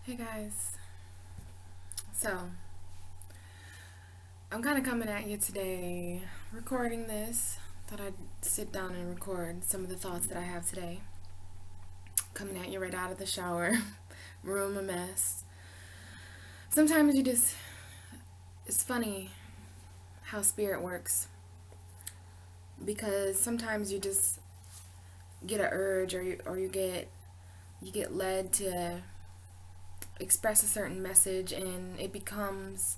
Hey guys, so I'm kind of coming at you today, recording this. Thought I'd sit down and record some of the thoughts that I have today. Coming at you right out of the shower, room a mess. Sometimes it's funny how spirit works, because sometimes you just get an urge, or you get led to express a certain message, and it becomes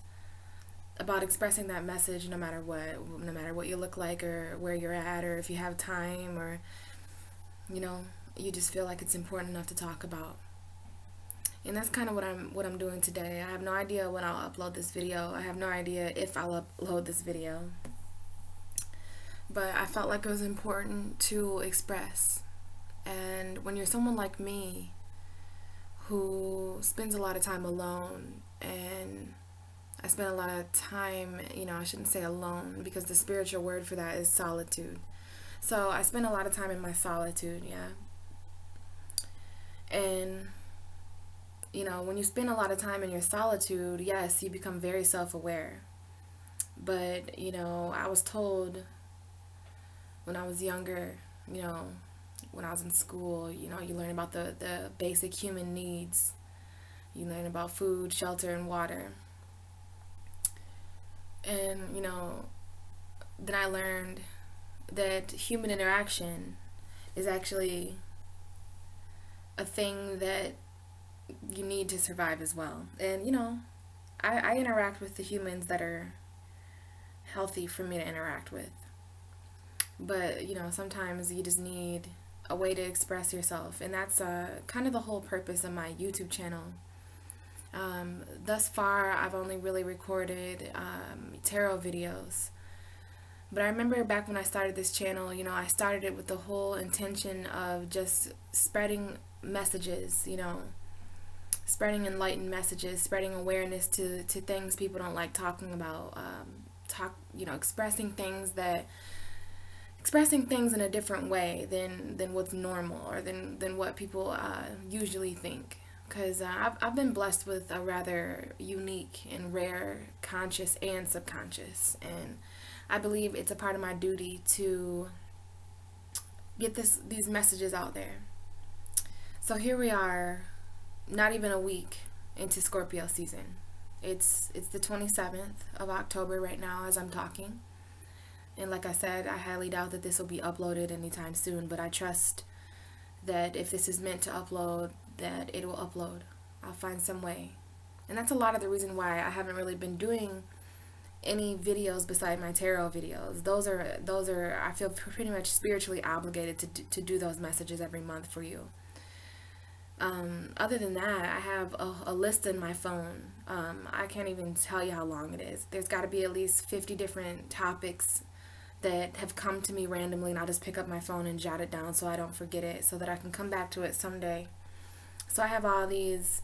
about expressing that message no matter what you look like, or where you're at, or if you have time, or you just feel like it's important enough to talk about. And that's kind of what I'm doing today. I have no idea when I'll upload this video. I have no idea if I'll upload this video, but I felt like it was important to express. And when you're someone like me who spends a lot of time alone, and I spend a lot of time, I shouldn't say alone, because the spiritual word for that is solitude. So I spend a lot of time in my solitude, yeah. And, when you spend a lot of time in your solitude, yes, you become very self-aware. But, I was told when I was younger, when I was in school, you learn about the basic human needs. You learn about food, shelter, and water. And, then I learned that human interaction is actually a thing that you need to survive as well. And, I interact with the humans that are healthy for me to interact with. But, sometimes you just need a way to express yourself. And that's kind of the whole purpose of my YouTube channel. Thus far, I've only really recorded tarot videos. But I remember back when I started this channel, I started it with the whole intention of just spreading messages, spreading enlightened messages, spreading awareness to things people don't like talking about, expressing things in a different way than what's normal, or than what people usually think. Because I've been blessed with a rather unique and rare conscious and subconscious, and I believe it's a part of my duty to get these messages out there. So here we are, not even a week into Scorpio season. It's the 27th of October right now as I'm talking. And like I said, I highly doubt that this will be uploaded anytime soon, but I trust that if this is meant to upload, that it will upload. I'll find some way. And that's a lot of the reason why I haven't really been doing any videos beside my tarot videos. Those are I feel pretty much spiritually obligated to do those messages every month for you. Other than that, I have a list in my phone. I can't even tell you how long it is. There's got to be at least 50 different topics that have come to me randomly, and I'll just pick up my phone and jot it down so I don't forget it, so that I can come back to it someday. So I have all these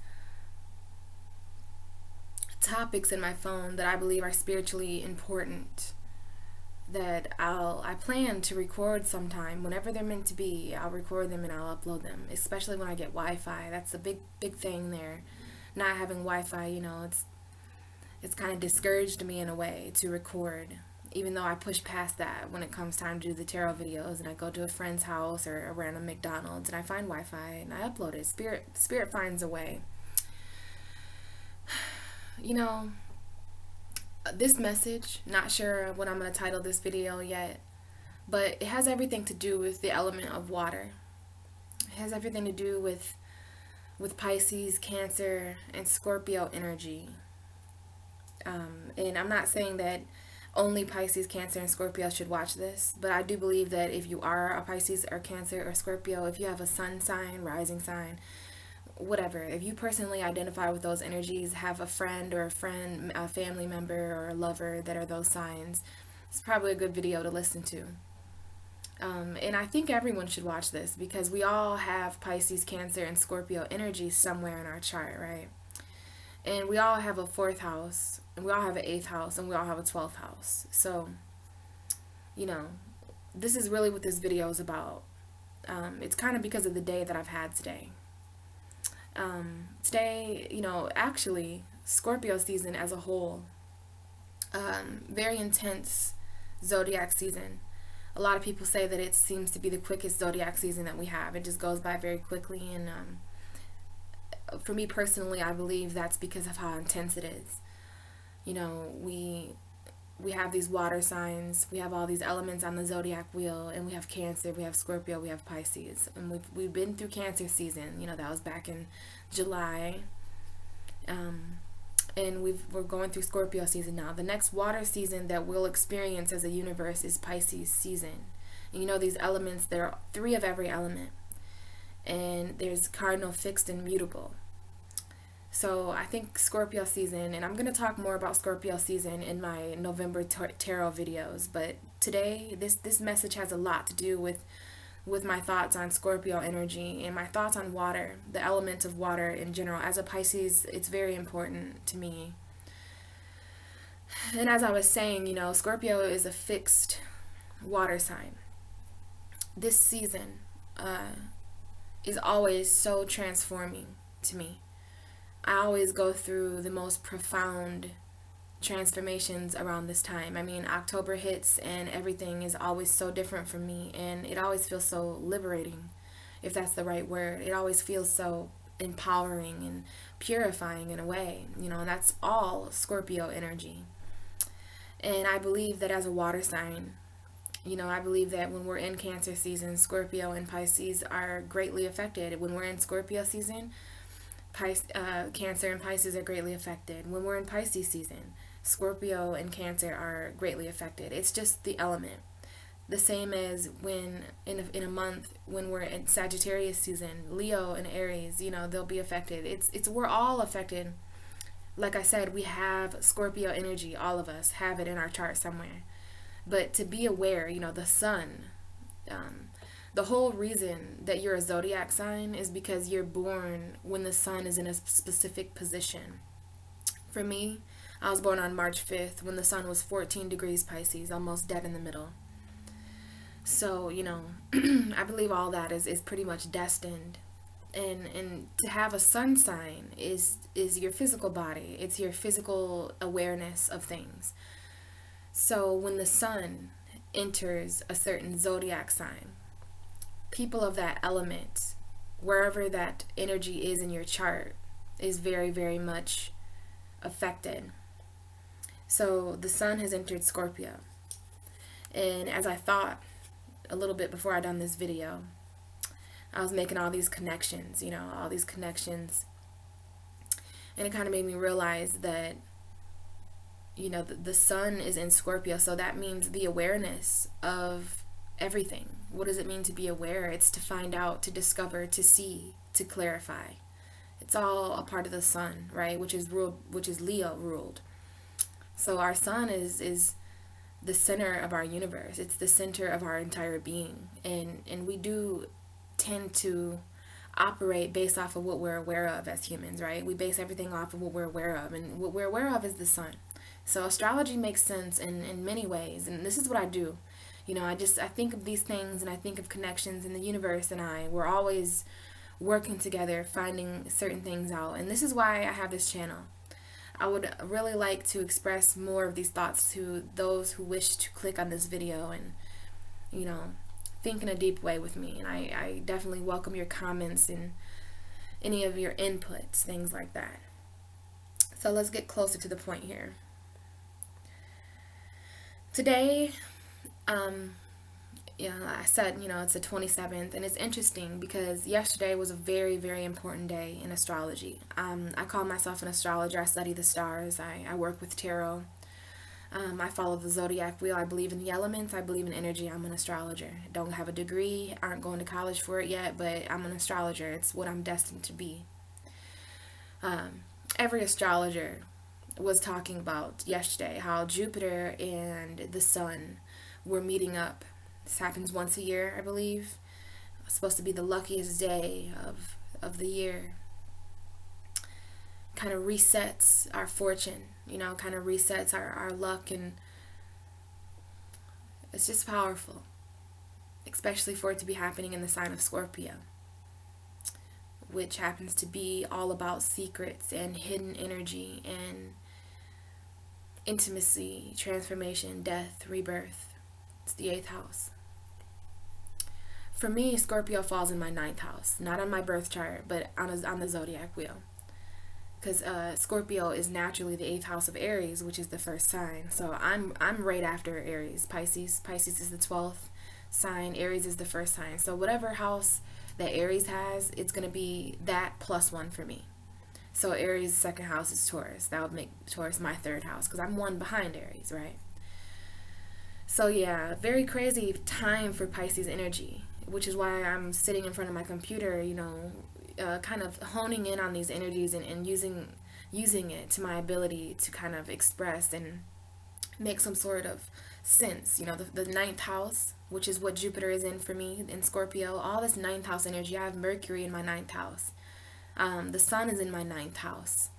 topics in my phone that I believe are spiritually important, that I plan to record sometime. Whenever they're meant to be, I'll record them and I'll upload them, especially when I get Wi-Fi. That's a big thing there. Not having Wi-Fi, it's kind of discouraged me in a way to record, even though I push past that when it comes time to do the tarot videos, and I go to a friend's house or a random McDonald's and I find Wi-Fi and I upload it. Spirit finds a way. This message, not sure what I'm going to title this video yet, but it has everything to do with the element of water. It has everything to do with Pisces, Cancer, and Scorpio energy. And I'm not saying that only Pisces, Cancer, and Scorpio should watch this, but I do believe that if you are a Pisces or Cancer or Scorpio, if you have a sun sign, rising sign, whatever, if you personally identify with those energies, have a friend, a family member, or a lover that are those signs, it's probably a good video to listen to. And I think everyone should watch this, because we all have Pisces, Cancer, and Scorpio energy somewhere in our chart, right? And we all have a 4th house, and we all have an 8th house, and we all have a 12th house. So, this is really what this video is about. It's kind of because of the day that I've had today. Today, actually, Scorpio season as a whole, very intense zodiac season. A lot of people say that it seems to be the quickest zodiac season that we have. It just goes by very quickly, and for me personally, I believe that's because of how intense it is. We have these water signs, we have all these elements on the zodiac wheel, and we have Cancer, we have Scorpio, we have Pisces, and we've been through Cancer season. That was back in July, and we're going through Scorpio season now. The next water season that we'll experience as a universe is Pisces season. And these elements, there are 3 of every element, and there's cardinal, fixed, and mutable. So I think Scorpio season, and I'm going to talk more about Scorpio season in my November tarot videos, but today this message has a lot to do with my thoughts on Scorpio energy and my thoughts on water, the element of water in general. As a Pisces, it's very important to me. And as I was saying, Scorpio is a fixed water sign. This season is always so transforming to me. I always go through the most profound transformations around this time. I mean, October hits and everything is always so different from me, and it always feels so liberating, if that's the right word. It always feels so empowering and purifying in a way, and that's all Scorpio energy. And I believe that as a water sign, I believe that when we're in Cancer season, Scorpio and Pisces are greatly affected. When we're in Scorpio season, Cancer and Pisces are greatly affected. When we're in Pisces season, Scorpio and Cancer are greatly affected. It's just the element. The same as when in a month when we're in Sagittarius season, Leo and Aries, they'll be affected. We're all affected. Like I said, we have Scorpio energy. All of us have it in our chart somewhere. But to be aware, the sun, the whole reason that you're a zodiac sign is because you're born when the sun is in a specific position. For me, I was born on March 5th when the sun was 14 degrees Pisces, almost dead in the middle. So, I believe all that is pretty much destined. And to have a sun sign is your physical body. It's your physical awareness of things. So when the sun enters a certain zodiac sign, people of that element, wherever that energy is in your chart, is very, very much affected. So the sun has entered Scorpio. And as I thought a little bit before I done this video, I was making all these connections, all these connections. And it kind of made me realize that, the sun is in Scorpio. So that means the awareness of everything. What does it mean to be aware? It's to find out, to discover, to see, to clarify. It's all a part of the sun, right? Which is Leo ruled. So our sun is the center of our universe. It's the center of our entire being. And we do tend to operate based off of what we're aware of as humans, right? We base everything off of what we're aware of, and what we're aware of is the sun. So astrology makes sense in many ways, and this is what I do. I think of these things, and I think of connections in the universe, and we're always working together, finding certain things out. And this is why I have this channel. I would really like to express more of these thoughts to those who wish to click on this video and, think in a deep way with me. And I definitely welcome your comments and any of your inputs, things like that. So let's get closer to the point here. Today, I said, it's the 27th, and it's interesting because yesterday was a very, very important day in astrology. I call myself an astrologer. I study the stars. I work with tarot. I follow the zodiac wheel. I believe in the elements. I believe in energy. I'm an astrologer. Don't have a degree. Aren't going to college for it yet, but I'm an astrologer. It's what I'm destined to be. Every astrologer was talking about yesterday how Jupiter and the sun were meeting up. This happens once a year, I believe. It's supposed to be the luckiest day of the year. Kind of resets our fortune, kind of resets our luck, and it's just powerful, especially for it to be happening in the sign of Scorpio. which happens to be all about secrets and hidden energy and intimacy, transformation, death, rebirth. It's the 8th house. For me, Scorpio falls in my 9th house, not on my birth chart, but on the zodiac wheel. Because Scorpio is naturally the 8th house of Aries, which is the first sign. So I'm right after Aries. Pisces is the 12th sign. Aries is the first sign. So whatever house that Aries has, it's going to be that plus 1 for me. So Aries' second house is Taurus. That would make Taurus my 3rd house because I'm 1 behind Aries, right? So yeah, very crazy time for Pisces energy, which is why I'm sitting in front of my computer, you know, kind of honing in on these energies and using it to my ability to kind of express and make some sort of sense. You know, the 9th house, which is what Jupiter is in for me in Scorpio, all this 9th house energy. I have Mercury in my 9th house. The sun is in my 9th house.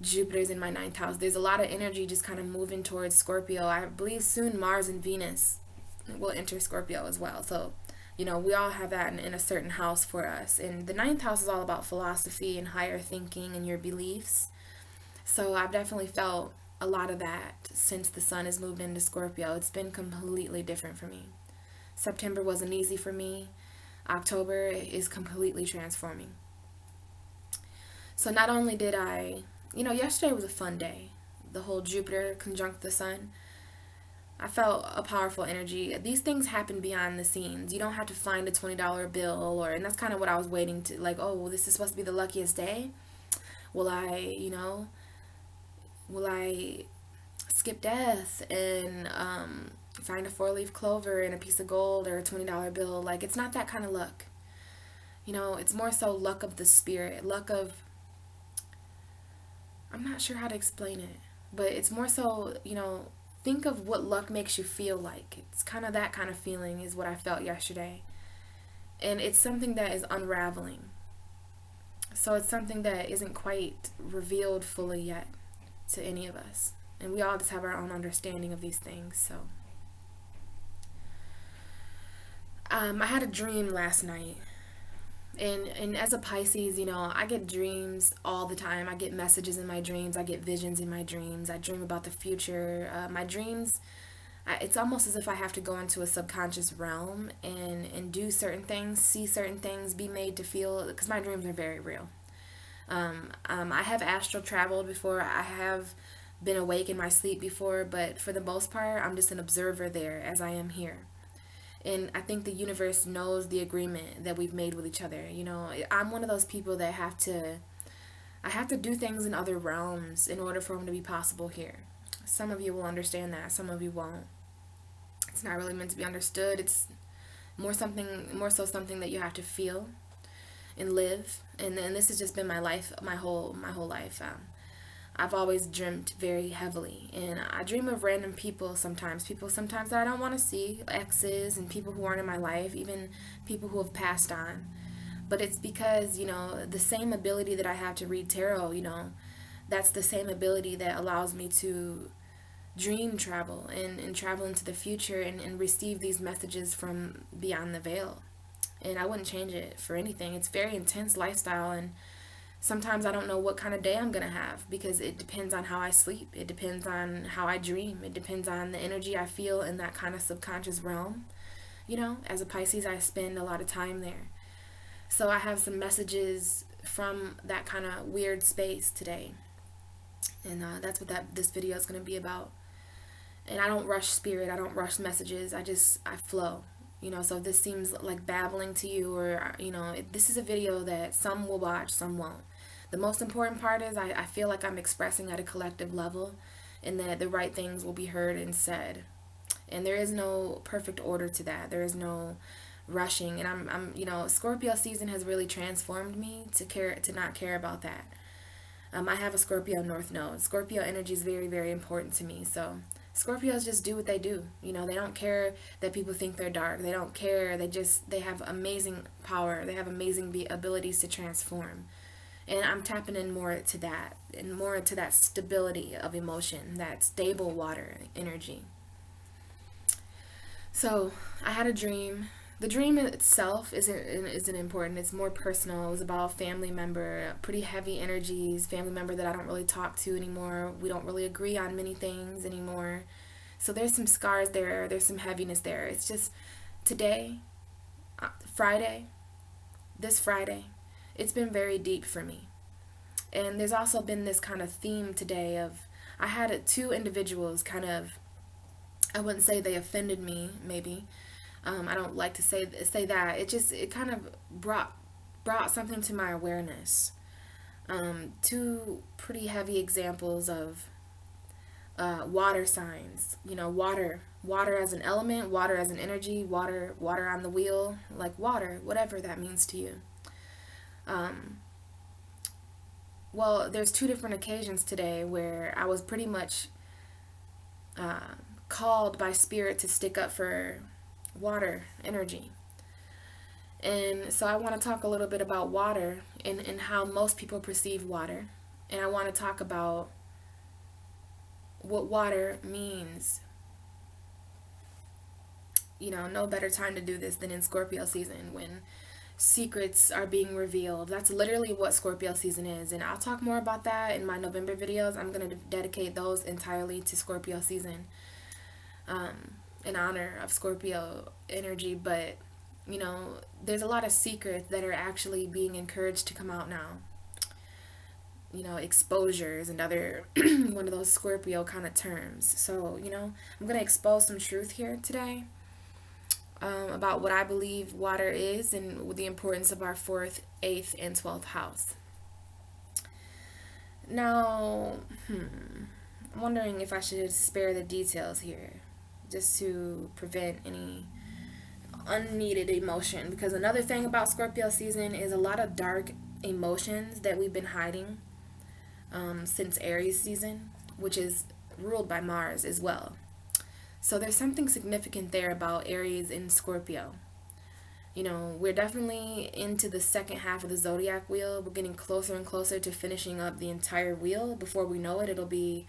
Jupiter is in my 9th house. There's a lot of energy just kind of moving towards Scorpio. I believe soon Mars and Venus will enter Scorpio as well. So, you know, we all have that in a certain house for us. And the 9th house is all about philosophy and higher thinking and your beliefs. So I've definitely felt a lot of that since the sun has moved into Scorpio. It's been completely different for me. September wasn't easy for me. October is completely transforming. So not only did I, you know, yesterday was a fun day. The whole Jupiter conjunct the sun. I felt a powerful energy. These things happen behind the scenes. You don't have to find a $20 bill, and that's kind of what I was waiting to, like, oh, well, this is supposed to be the luckiest day. Will I skip death and find a 4-leaf clover and a piece of gold or a $20 bill? Like, it's not that kind of luck. You know, it's more so luck of the spirit, luck of, I'm not sure how to explain it, but it's more so, you know, think of what luck makes you feel like. It's kind of that kind of feeling is what I felt yesterday. And it's something that is unraveling. So it's something that isn't quite revealed fully yet to any of us. And we all just have our own understanding of these things. So I had a dream last night. And as a Pisces, you know, I get dreams all the time. I get messages in my dreams. I get visions in my dreams. I dream about the future. My dreams, it's almost as if I have to go into a subconscious realm and do certain things, see certain things, be made to feel, because my dreams are very real. I have astral traveled before. I have been awake in my sleep before, but for the most part, I'm just an observer there as I am here. And I think the universe knows the agreement that we've made with each other. You know, I'm one of those people that I have to do things in other realms in order for them to be possible here. Some of you will understand that, some of you won't. It's not really meant to be understood. It's more so something that you have to feel and live. And this has just been my life, my whole life. I've always dreamt very heavily, and I dream of random people sometimes that I don't want to see, exes and people who aren't in my life, even people who have passed on. But it's because, you know, the same ability that I have to read tarot, you know, that's the same ability that allows me to dream travel and travel into the future and receive these messages from beyond the veil. And I wouldn't change it for anything. It's a very intense lifestyle, and sometimes I don't know what kind of day I'm going to have because it depends on how I sleep. It depends on how I dream. It depends on the energy I feel in that kind of subconscious realm. You know, as a Pisces, I spend a lot of time there. So I have some messages from that kind of weird space today. And that's what this video is going to be about. And I don't rush spirit. I don't rush messages. I flow. You know, so if this seems like babbling to you, or, you know, this is a video that some will watch, some won't. The most important part is I feel like I'm expressing at a collective level and that the right things will be heard and said. And there is no perfect order to that. There is no rushing. And I'm you know, Scorpio season has really transformed me to not care about that. I have a Scorpio North Node. Scorpio energy is very, very important to me. So Scorpios just do what they do. You know, they don't care that people think they're dark. They don't care. They have amazing power. They have amazing abilities to transform. And I'm tapping in more to that, and more to that stability of emotion, that stable water energy. So I had a dream The dream itself isn't important. It's more personal. It was about a family member, pretty heavy energies, family member that I don't really talk to anymore. We don't really agree on many things anymore. So there's some scars there. There's some heaviness there. It's just today, Friday, this Friday, it's been very deep for me. And there's also been this kind of theme today of, I had two individuals kind of, I wouldn't say they offended me, maybe. I don't like to say that. It kind of brought something to my awareness. Two pretty heavy examples of water signs. You know, water as an element, water as an energy, water on the wheel, like water, whatever that means to you. Well, there's two different occasions today where I was pretty much called by spirit to stick up for water energy. And so I want to talk a little bit about water and how most people perceive water. And I want to talk about what water means. You know, no better time to do this than in Scorpio season, when secrets are being revealed. That's literally what Scorpio season is. And I'll talk more about that in my November videos. I'm going to dedicate those entirely to Scorpio season. In honor of Scorpio energy. But you know, there's a lot of secrets that are actually being encouraged to come out now. You know, exposures and other one of those Scorpio kind of terms. So, you know, I'm going to expose some truth here today about what I believe water is and the importance of our 4th, 8th, and 12th house. Now, I'm wondering if I should spare the details here, just to prevent any unneeded emotion. Because another thing about Scorpio season is a lot of dark emotions that we've been hiding since Aries season, which is ruled by Mars as well. So there's something significant there about Aries and Scorpio. You know, we're definitely into the second half of the zodiac wheel. We're getting closer and closer to finishing up the entire wheel. Before we know it, it'll be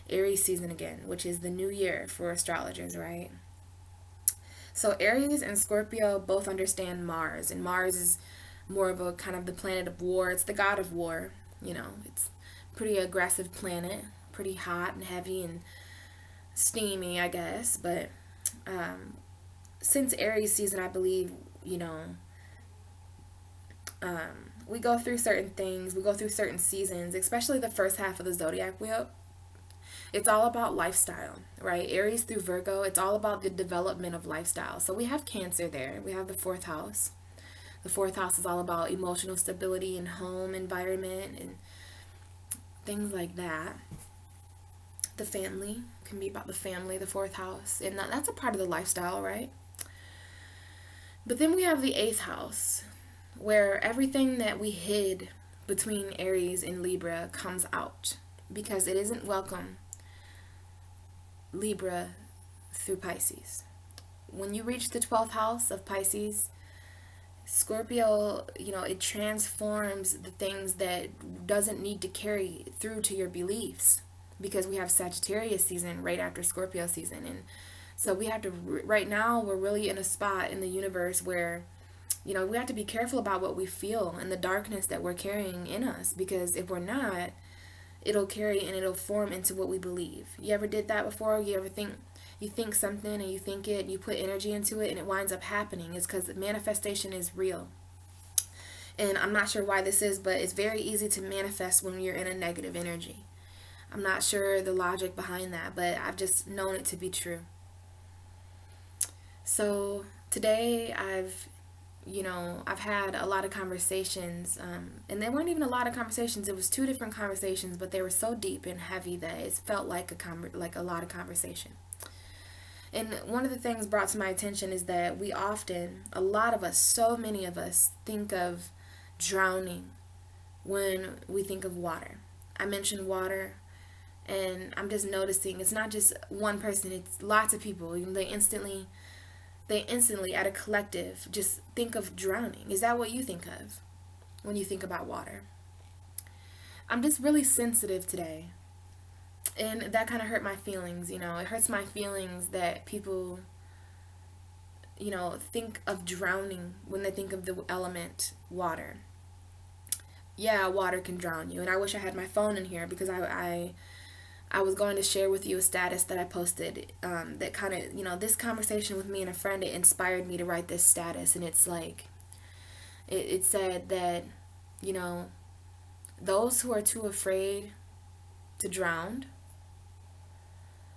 Aries season again, which is the new year for astrologers, right? So Aries and Scorpio both understand Mars, and Mars is more of a kind of the planet of war. It's the god of war. You know, it's a pretty aggressive planet, pretty hot and heavy and steamy, I guess. But since Aries season, I believe, you know, we go through certain things, we go through certain seasons, especially the first half of the zodiac wheel. It's all about lifestyle, right? Aries through Virgo, it's all about the development of lifestyle. So we have Cancer there. We have the 4th house. The 4th house is all about emotional stability and home environment and things like that. The family can be about the family, the 4th house. And that's a part of the lifestyle, right? But then we have the 8th house, where everything that we hid between Aries and Libra comes out, because it isn't welcome. Libra through Pisces. When you reach the 12th house of Pisces, Scorpio, you know, it transforms the things that doesn't need to carry through to your beliefs, because we have Sagittarius season right after Scorpio season. And so we have to, right now we're really in a spot in the universe where, you know, we have to be careful about what we feel and the darkness that we're carrying in us, because if we're not, it'll carry and it'll form into what we believe. You ever did that before? You ever you think something and you think it and you put energy into it and it winds up happening? It's because manifestation is real. And I'm not sure why this is, but it's very easy to manifest when you're in a negative energy. I'm not sure the logic behind that, but I've just known it to be true. So today I've had a lot of conversations, and they weren't even a lot of conversations. It was 2 different conversations, but they were so deep and heavy that it felt like a lot of conversation. And one of the things brought to my attention is that we often, a lot of us, so many of us, think of drowning when we think of water. I mentioned water, and I'm just noticing it's not just one person, it's lots of people. They instantly at a collective just think of drowning. Is that what you think of when you think about water? I'm just really sensitive today, and that kind of hurt my feelings. You know, it hurts my feelings that people think of drowning when they think of the element water. Yeah, water can drown you. And I wish I had my phone in here because I was going to share with you a status that I posted that kind of, this conversation with me and a friend, it inspired me to write this status. And it's like, it said that, those who are too afraid to drown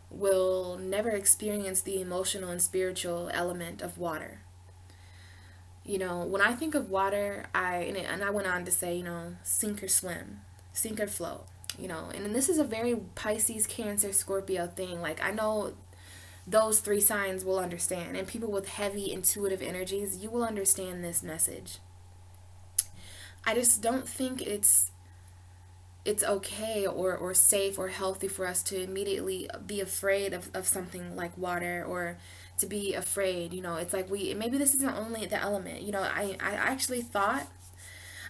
will never experience the emotional and spiritual element of water. When I think of water, and I went on to say, sink or swim, sink or float, and this is a very Pisces, Cancer, Scorpio thing. Like, I know those three signs will understand, and people with heavy intuitive energies, you will understand this message. I just don't think it's okay or safe or healthy for us to immediately be afraid of something like water, or to be afraid. It's like maybe this isn't only the element. I actually thought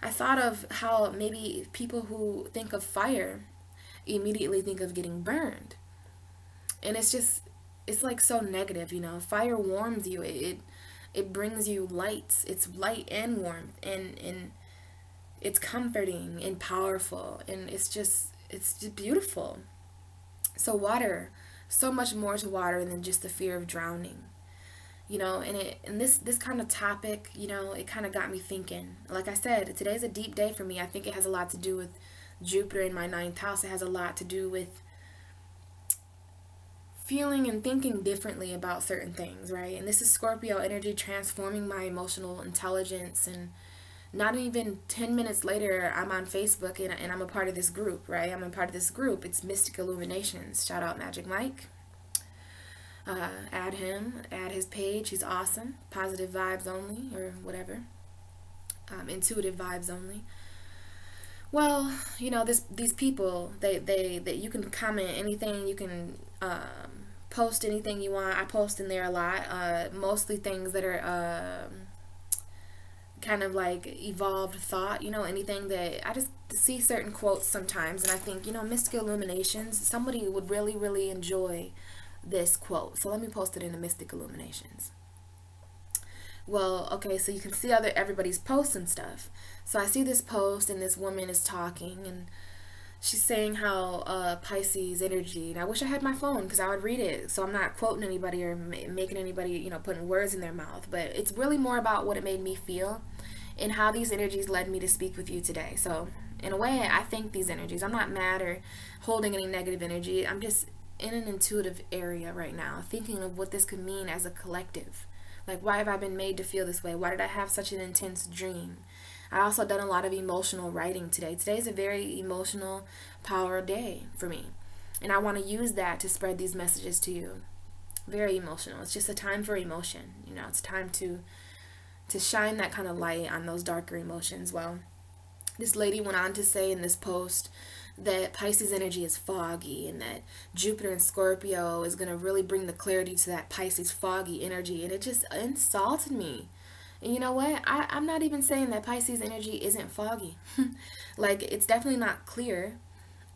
of how maybe people who think of fire immediately think of getting burned, and it's like so negative. Fire warms you. It brings you lights. It's light and warmth, and it's comforting and powerful, and it's just beautiful. So water, so much more to water than just the fear of drowning. And this kind of topic, it kind of got me thinking. Like I said, today's a deep day for me. I think it has a lot to do with Jupiter in my 9th house. It has a lot to do with feeling and thinking differently about certain things, right? And this is Scorpio energy transforming my emotional intelligence, and not even 10 minutes later, I'm on Facebook and I'm a part of this group, right? I'm a part of this group. It's Mystic Illuminations. Shout out Magic Mike. Add him, add his page. He's awesome. Positive vibes only, or whatever. Intuitive vibes only. Well, these people, they you can comment anything, you can post anything you want. I post in there a lot. Mostly things that are kind of like evolved thought, anything that I just see certain quotes sometimes, and I think, Mystic Illuminations, somebody would really, really enjoy this quote. So let me post it in the Mystic Illuminations. Well, okay, so you can see everybody's posts and stuff. So I see this post, and this woman is talking, and she's saying how Pisces energy, and I wish I had my phone because I would read it, so I'm not quoting anybody or making anybody, putting words in their mouth, but it's really more about what it made me feel and how these energies led me to speak with you today. So in a way, I thank these energies. I'm not mad or holding any negative energy. I'm just in an intuitive area right now, thinking of what this could mean as a collective. Like, why have I been made to feel this way? Why did I have such an intense dream? I also done a lot of emotional writing today. Today's a very emotional power day for me. And I want to use that to spread these messages to you. Very emotional. It's just a time for emotion. It's time to shine that kind of light on those darker emotions. Well, this lady went on to say in this post that Pisces energy is foggy, and that Jupiter and Scorpio is going to really bring the clarity to that Pisces foggy energy. And it just insulted me. And you know what? I'm not even saying that Pisces energy isn't foggy. Like, it's definitely not clear.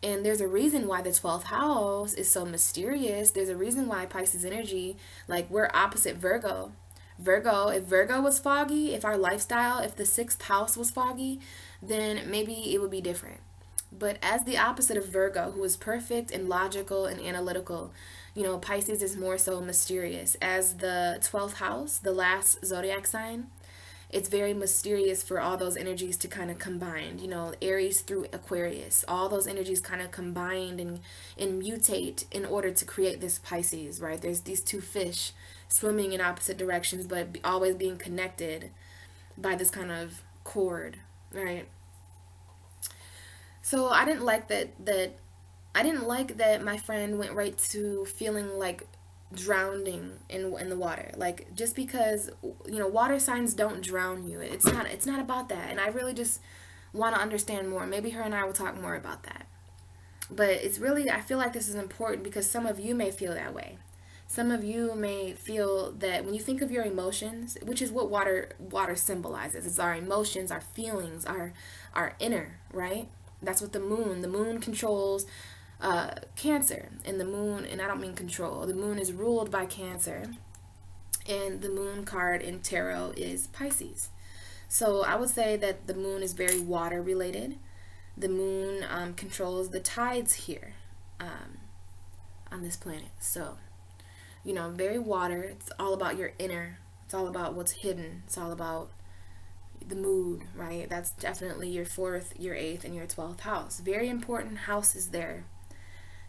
And there's a reason why the 12th house is so mysterious. There's a reason why Pisces energy, like, we're opposite Virgo. If Virgo was foggy, if our lifestyle, if the 6th house was foggy, then maybe it would be different. But as the opposite of Virgo, who is perfect and logical and analytical, Pisces is more so mysterious. As the 12th house, the last zodiac sign, it's very mysterious for all those energies to kind of combine. Aries through Aquarius, all those energies kind of combined and mutate in order to create this Pisces, right? There's these two fish swimming in opposite directions, but always being connected by this kind of cord, right? So I didn't like that my friend went right to feeling like drowning in the water. Like, just because water signs don't drown you, it's not about that. And I really just want to understand more. Maybe her and I will talk more about that. But it's really, I feel like this is important because some of you may feel that way. Some of you may feel that when you think of your emotions, which is what water symbolizes, it's our emotions, our feelings, our inner, right? That's what the moon controls Cancer, and the moon, and I don't mean control, the moon is ruled by Cancer, And the moon card in tarot is Pisces. So I would say that the moon is very water related. The moon controls the tides here on this planet. So, you know, very water. It's all about your inner. It's all about what's hidden. It's all about the mood, right? That's definitely your 4th, your 8th, and your 12th house. Very important houses there.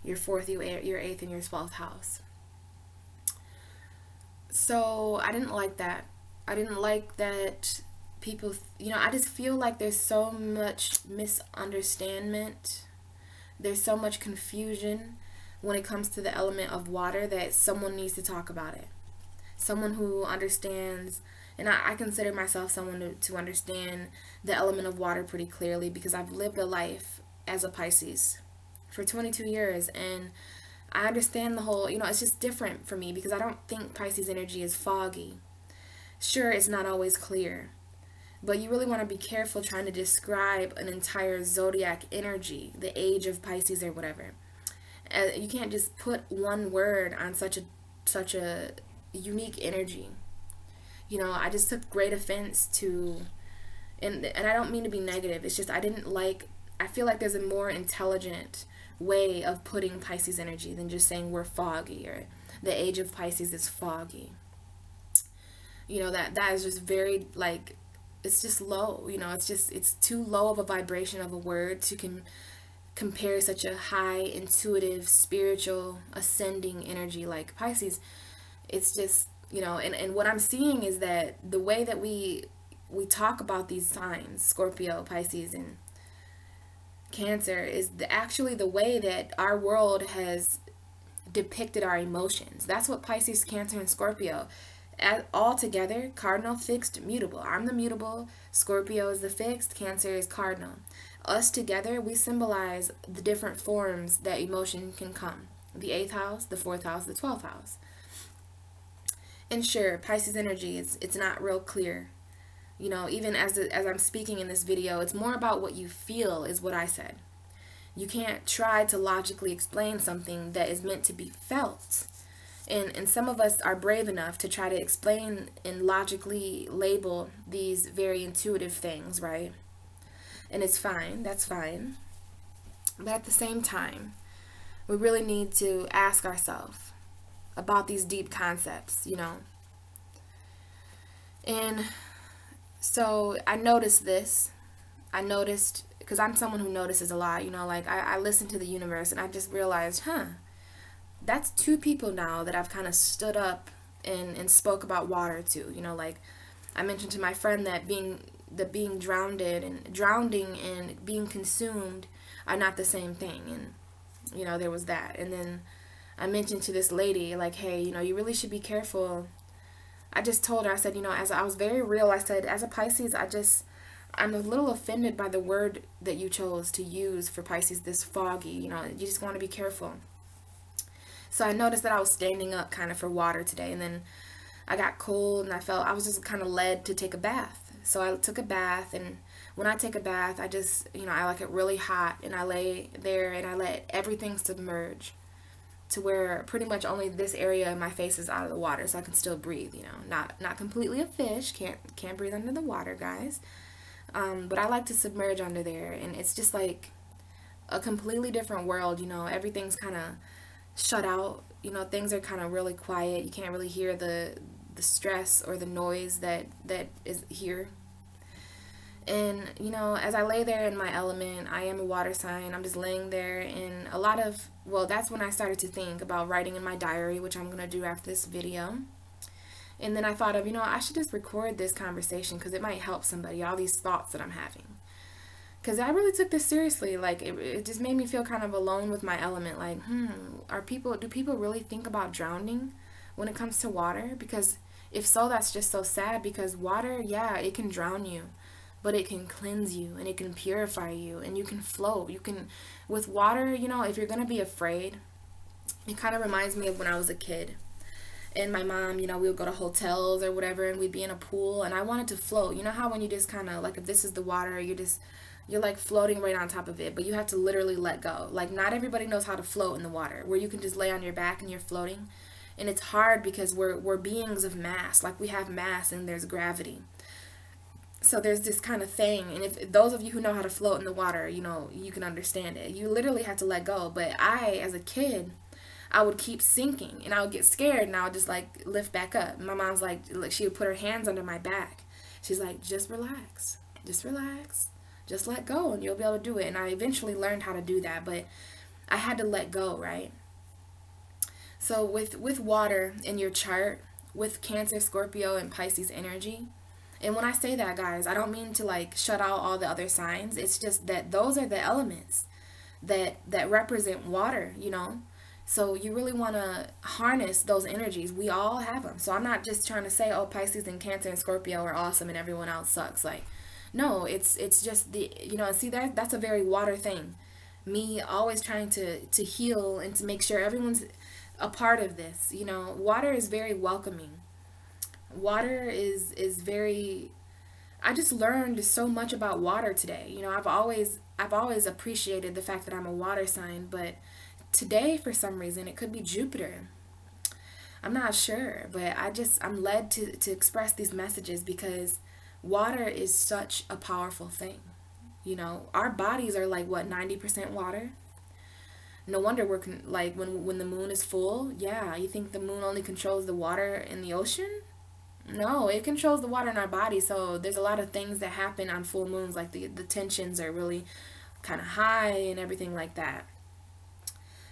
Your 4th, your 8th, and your 12th house. So I didn't like that. I didn't like that people, you know, I just feel like there's so much misunderstanding. There's so much confusion when it comes to the element of water that someone needs to talk about it. Someone who understands, and I consider myself someone to understand the element of water pretty clearly, because I've lived a life as a Pisces for 22 years, and I understand the whole, you know, it's just different for me because I don't think Pisces energy is foggy. Sure, it's not always clear, but you really want to be careful trying to describe an entire zodiac energy, the age of Pisces or whatever. You can't just put one word on such a unique energy. You know, I just took great offense to, and I don't mean to be negative, it's just I feel like there's a more intelligent way of putting Pisces energy than just saying we're foggy or the age of Pisces is foggy. You know, that is just very, like, it's just low, you know, it's too low of a vibration of a word to compare such a high, intuitive, spiritual, ascending energy like Pisces. It's just, you know, and what I'm seeing is that the way that we talk about these signs, Scorpio, Pisces, and Cancer, is actually the way that our world has depicted our emotions. That's what Pisces, Cancer, and Scorpio, all together, cardinal, fixed, mutable. I'm the mutable, Scorpio is the fixed, Cancer is cardinal. Us together, we symbolize the different forms that emotion can come. The 8th house, the 4th house, the 12th house. And sure, Pisces energy, it's not real clear. You know, even as I'm speaking in this video, it's more about what you feel, is what I said. You can't try to logically explain something that is meant to be felt. And some of us are brave enough to try to explain and logically label these very intuitive things, right? And it's fine, that's fine. But at the same time, we really need to ask ourselves about these deep concepts, you know. And so I noticed this. I noticed, because I'm someone who notices a lot, you know, like I listen to the universe and I just realized, that's 2 people now that I've kind of stood up and spoke about water to, you know, like I mentioned to my friend that being drowning and being consumed are not the same thing. And, you know, there was that. And then I mentioned to this lady, like, hey, you know, you really should be careful. I just told her, I said, you know, as I was very real, I said, as a Pisces, I'm a little offended by the word that you chose to use for Pisces, this foggy, you know, you just want to be careful. So I noticed that I was standing up kind of for water today, and then I got cold and I was just kind of led to take a bath. So I took a bath, and when I take a bath, I just, you know, I like it really hot, and I lay there and I let everything submerge to where pretty much only this area of my face is out of the water, so I can still breathe, you know, not completely a fish, can't breathe under the water, guys. But I like to submerge under there, and it's just like a completely different world, you know, everything's kind of shut out, you know, things are kind of really quiet, you can't really hear the stress or the noise that is here. And, you know, as I lay there in my element, I am a water sign, I'm just laying there, and that's when I started to think about writing in my diary, which I'm going to do after this video. And then I thought of, you know, I should just record this conversation because it might help somebody, all these thoughts that I'm having. Because I really took this seriously. Like, it just made me feel kind of alone with my element. Like, do people really think about drowning when it comes to water? Because if so, that's just so sad, because water, yeah, it can drown you, but it can cleanse you and it can purify you and you can float. With water, you know, if you're going to be afraid, it kind of reminds me of when I was a kid. And my mom, you know, we would go to hotels or whatever, and we'd be in a pool, and I wanted to float. You know how when you just kind of, like, if this is the water, you're like floating right on top of it, but you have to literally let go. Like, not everybody knows how to float in the water, where you can just lay on your back and you're floating. And it's hard because we're beings of mass. Like, we have mass and there's gravity. So there's this kind of thing, and if those of you who know how to float in the water, you know, you can understand it. You literally have to let go. But I, as a kid, I would keep sinking, and I would get scared, and I would just like lift back up. My mom's like she would put her hands under my back. She's like, just relax, just let go, and you'll be able to do it. And I eventually learned how to do that, but I had to let go, right? So with water in your chart, with Cancer, Scorpio, and Pisces energy. And when I say that, guys, I don't mean to like shut out all the other signs. It's just that those are the elements that represent water, you know. So you really want to harness those energies. We all have them. So I'm not just trying to say, oh, Pisces and Cancer and Scorpio are awesome and everyone else sucks. Like, no, it's just the, you know, see, that's a very water thing. Me always trying to heal and to make sure everyone's a part of this. You know, water is very welcoming. Water is very, I just learned so much about water today. You know, I've always appreciated the fact that I'm a water sign, but today for some reason it could be Jupiter. I'm not sure, but I'm led to express these messages because water is such a powerful thing. You know, our bodies are like what, 90% water? No wonder we're like when the moon is full, yeah, you think the moon only controls the water in the ocean? No, it controls the water in our body. So there's a lot of things that happen on full moons, like the tensions are really kind of high and everything like that.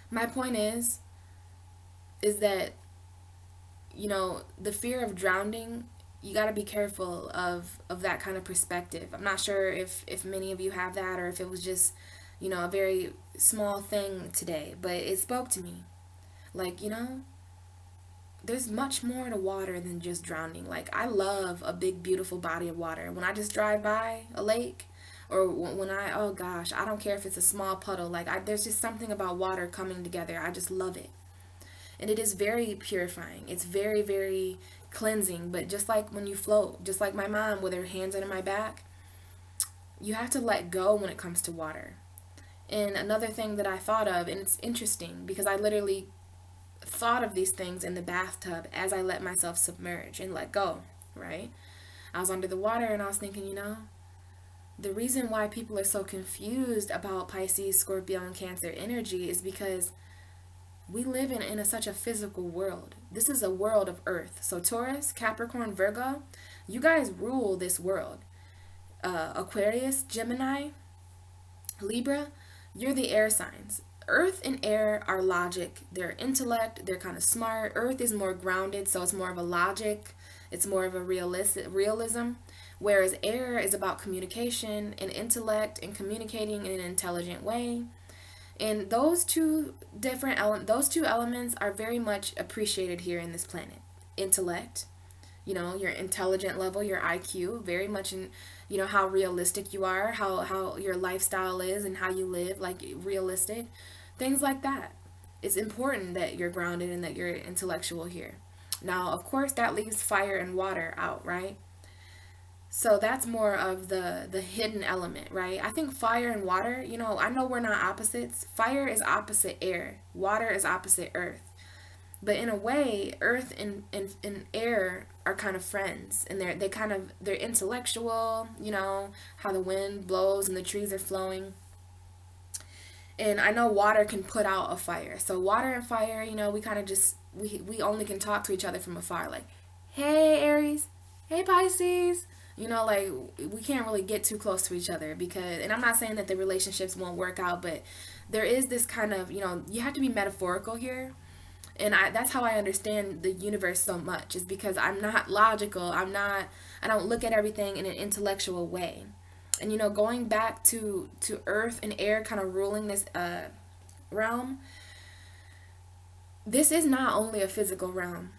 My point is that, you know, the fear of drowning, you got to be careful of that kind of perspective. I'm not sure if many of you have that, or if it was just, you know, a very small thing today, but it spoke to me. Like, you know, there's much more to water than just drowning. Like, I love a big, beautiful body of water. When I just drive by a lake, or when oh gosh, I don't care if it's a small puddle. Like, there's just something about water coming together. I just love it. And it is very purifying. It's very, very cleansing. But just like when you float, just like my mom with her hands under my back, you have to let go when it comes to water. And another thing that I thought of, and it's interesting because I literally thought of these things in the bathtub as I let myself submerge and let go, right? I was under the water and I was thinking, you know, the reason why people are so confused about Pisces, Scorpio, and Cancer energy is because we live in such a physical world. This is a world of earth. So Taurus, Capricorn, Virgo, you guys rule this world. Aquarius, Gemini, Libra, you're the air signs. Earth and air are logic, they're intellect, they're kind of smart. Earth is more grounded, so it's more of a logic, it's more of a realism, whereas air is about communication and intellect and communicating in an intelligent way. And those two elements are very much appreciated here in this planet. Intellect, you know, your intelligent level, your IQ, very much in, you know, how realistic you are, how your lifestyle is and how you live, like realistic. Things like that. It's important that you're grounded and that you're intellectual here. Now, of course, that leaves fire and water out, right? So that's more of the hidden element, right? I think fire and water, you know, I know we're not opposites. Fire is opposite air. Water is opposite earth. But in a way, earth and air are kind of friends. And they're intellectual, you know, how the wind blows and the trees are flowing. And I know water can put out a fire. So water and fire, you know, we kind of just, we only can talk to each other from afar. Like, hey, Aries. Hey, Pisces. You know, like, we can't really get too close to each other because, and I'm not saying that the relationships won't work out, but there is this kind of, you know, you have to be metaphorical here. And that's how I understand the universe so much, is because I'm not logical. I don't look at everything in an intellectual way. And, you know, going back to earth and air kind of ruling this realm, this is not only a physical realm.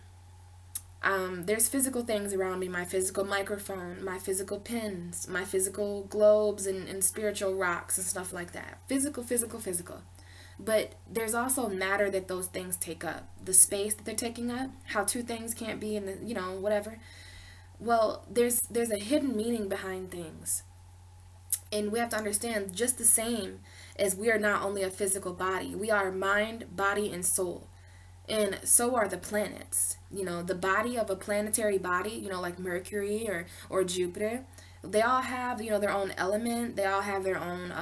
There's physical things around me, my physical microphone, my physical pens, my physical globes and spiritual rocks and stuff like that. Physical. But there's also matter that those things take up, the space that they're taking up, how two things can't be in the, you know, whatever. Well, there's a hidden meaning behind things. And we have to understand, just the same as we are not only a physical body, we are mind, body, and soul. And so are the planets. You know, the body of a planetary body, you know, like Mercury or Jupiter, they all have, you know, their own element. They all have their own,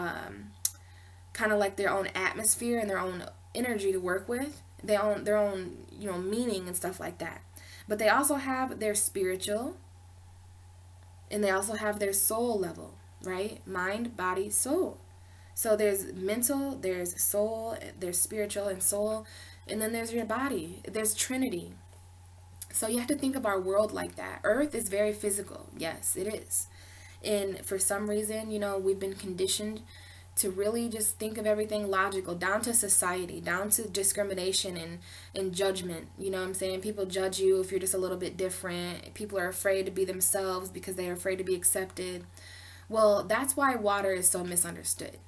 kind of like their own atmosphere and their own energy to work with. They own their own, you know, meaning and stuff like that. But they also have their spiritual, and they also have their soul level, right? Mind, body, soul. So there's mental, there's soul, there's spiritual and soul, and then there's your body. There's Trinity. So you have to think of our world like that. Earth is very physical. Yes, it is. And for some reason, you know, we've been conditioned to really just think of everything logical, down to society, down to discrimination and judgment. You know what I'm saying? People judge you if you're just a little bit different. People are afraid to be themselves because they are afraid to be accepted. Well, that's why water is so misunderstood,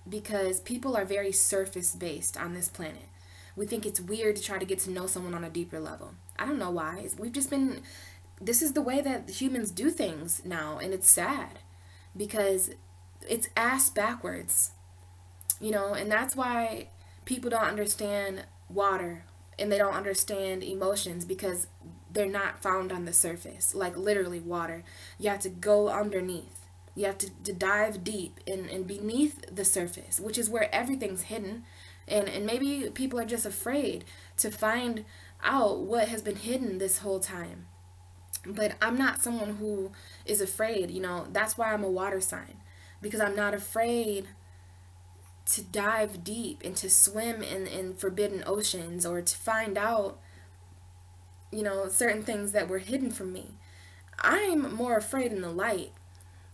because people are very surface based on this planet. We think it's weird to try to get to know someone on a deeper level. I don't know why. We've just been, this is the way that humans do things now, and it's sad because it's ass backwards, you know, and that's why people don't understand water and they don't understand emotions, because they're not found on the surface. Like literally water, you have to go underneath. You have to dive deep and beneath the surface, which is where everything's hidden. And maybe people are just afraid to find out what has been hidden this whole time. But I'm not someone who is afraid, you know. That's why I'm a water sign, because I'm not afraid to dive deep and to swim in forbidden oceans, or to find out, you know, certain things that were hidden from me. I'm more afraid in the light,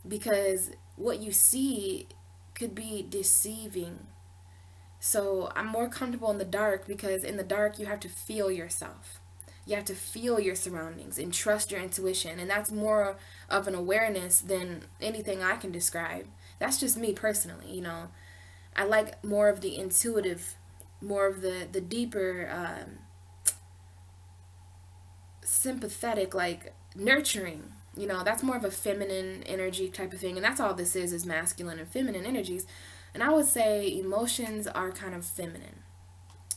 because what you see could be deceiving. So I'm more comfortable in the dark, because in the dark you have to feel yourself. You have to feel your surroundings and trust your intuition. And that's more of an awareness than anything I can describe. That's just me personally, you know. I like more of the intuitive, more of the deeper, sympathetic, like nurturing. You know, that's more of a feminine energy type of thing. And that's all this is masculine and feminine energies. And I would say emotions are kind of feminine.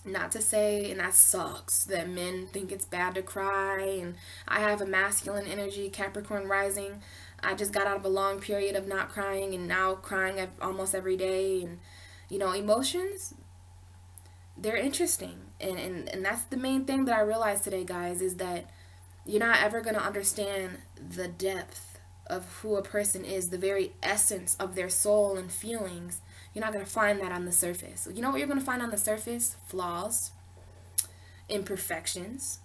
Not to say, and that sucks, that men think it's bad to cry. And I have a masculine energy, Capricorn rising. I just got out of a long period of not crying, and now crying almost every day. And, you know, emotions, they're interesting. And that's the main thing that I realized today, guys, is that you're not ever going to understand the depth of who a person is, the very essence of their soul and feelings. You're not going to find that on the surface. You know what you're going to find on the surface? Flaws, imperfections,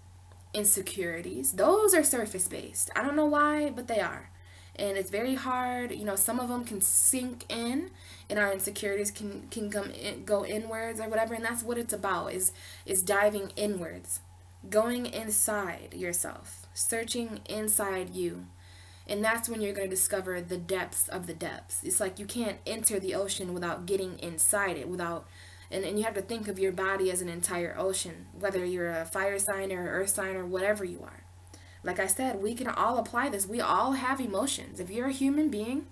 insecurities. Those are surface based. I don't know why, but they are. And it's very hard. You know, some of them can sink in, and our insecurities can go inwards or whatever. And that's what it's about, is diving inwards, going inside yourself, searching inside you. And that's when you're going to discover the depths of the depths. It's like you can't enter the ocean without getting inside it, and you have to think of your body as an entire ocean, whether you're a fire sign or earth sign or whatever you are. Like I said, we can all apply this. We all have emotions. If you're a human being,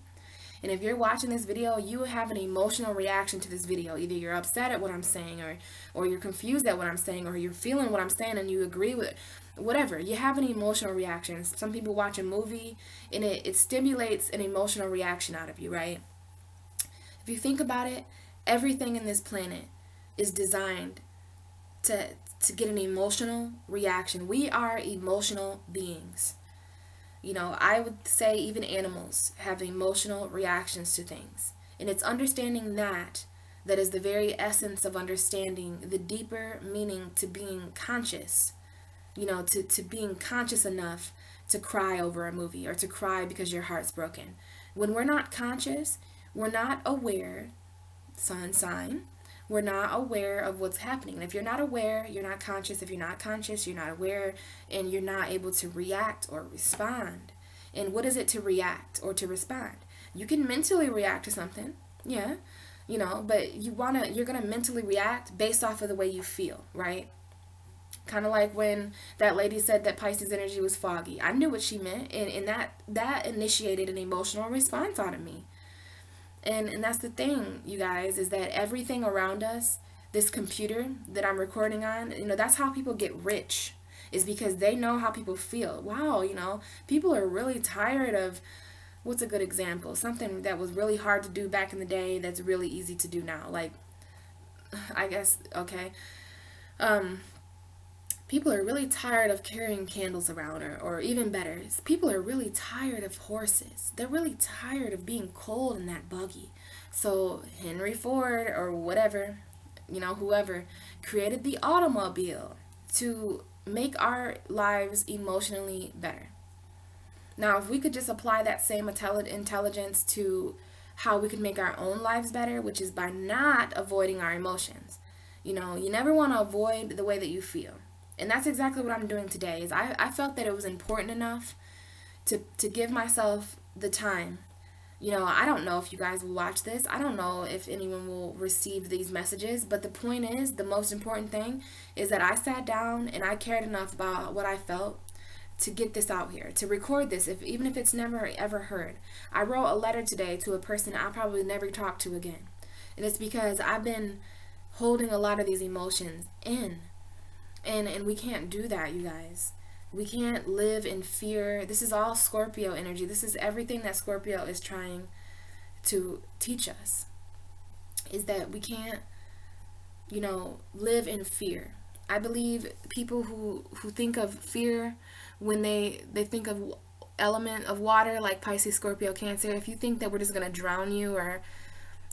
and if you're watching this video, you have an emotional reaction to this video. Either you're upset at what I'm saying, or you're confused at what I'm saying, or you're feeling what I'm saying and you agree with it. Whatever, you have an emotional reaction. Some people watch a movie and it stimulates an emotional reaction out of you, right? If you think about it, everything in this planet is designed to get an emotional reaction. We are emotional beings. You know, I would say even animals have emotional reactions to things. And it's understanding that is the very essence of understanding the deeper meaning to being conscious. You know, to being conscious enough to cry over a movie, or to cry because your heart's broken. When we're not conscious, we're not aware, sun sign, we're not aware of what's happening. And if you're not aware, you're not conscious. If you're not conscious, you're not aware, and you're not able to react or respond. And what is it to react or to respond? You can mentally react to something, yeah, you know, but you're going to mentally react based off of the way you feel, right? Kind of like when that lady said that Pisces energy was foggy. I knew what she meant, and that initiated an emotional response out of me. And that's the thing, you guys, is that everything around us this computer that I'm recording on, you know, that's how people get rich, is because they know how people feel. Wow, you know, people are really tired of, what's a good example? Something that was really hard to do back in the day that's really easy to do now. Like, I guess, okay. People are really tired of carrying candles around, or even better, people are really tired of horses. They're really tired of being cold in that buggy. So Henry Ford, or whatever, you know, whoever created the automobile to make our lives emotionally better. Now, if we could just apply that same intelligence to how we could make our own lives better, which is by not avoiding our emotions. You know, you never want to avoid the way that you feel. And that's exactly what I'm doing today. Is I felt that it was important enough to give myself the time. You know, I don't know if you guys will watch this. I don't know if anyone will receive these messages. But the point is, the most important thing is that I sat down and I cared enough about what I felt to get this out here, to record this, even if it's never ever heard. I wrote a letter today to a person I'll probably never talk to again. And it's because I've been holding a lot of these emotions in. And we can't do that, you guys. We can't live in fear. This is all Scorpio energy. This is everything that Scorpio is trying to teach us. Is that we can't, you know, live in fear. I believe people who think of fear when they think of element of water, like Pisces, Scorpio, Cancer, if you think that we're just going to drown you, or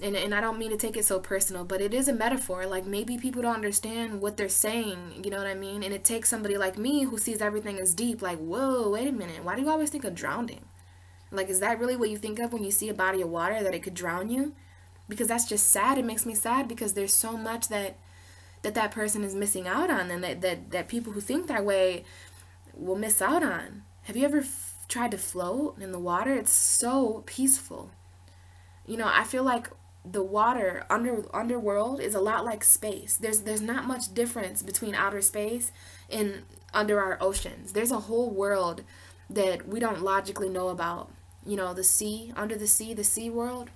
and I don't mean to take it so personal, but it is a metaphor. Like, maybe people don't understand what they're saying, you know what I mean? And it takes somebody like me who sees everything as deep, like, whoa, wait a minute, why do you always think of drowning? Like, is that really what you think of when you see a body of water, that it could drown you? Because that's just sad. It makes me sad because there's so much that person is missing out on, and that people who think that way will miss out on. Have you ever tried to float in the water? It's so peaceful. You know, I feel like the water underworld is a lot like space. There's not much difference between outer space and under our oceans. There's a whole world that we don't logically know about. You know, the sea, under the sea world,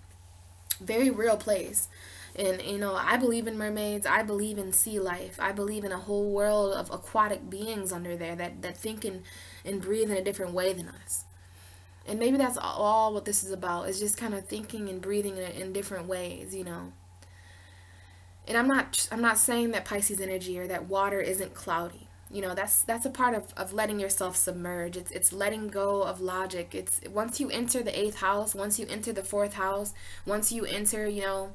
very real place. And, you know, I believe in mermaids. I believe in sea life. I believe in a whole world of aquatic beings under there that think and breathe in a different way than us. And maybe that's all what this is about, is just kind of thinking and breathing in different ways, you know. And I'm not saying that Pisces energy or that water isn't cloudy. You know, that's a part of letting yourself submerge. It's letting go of logic. It's once you enter the 8th house, once you enter the 4th house, once you enter, you know,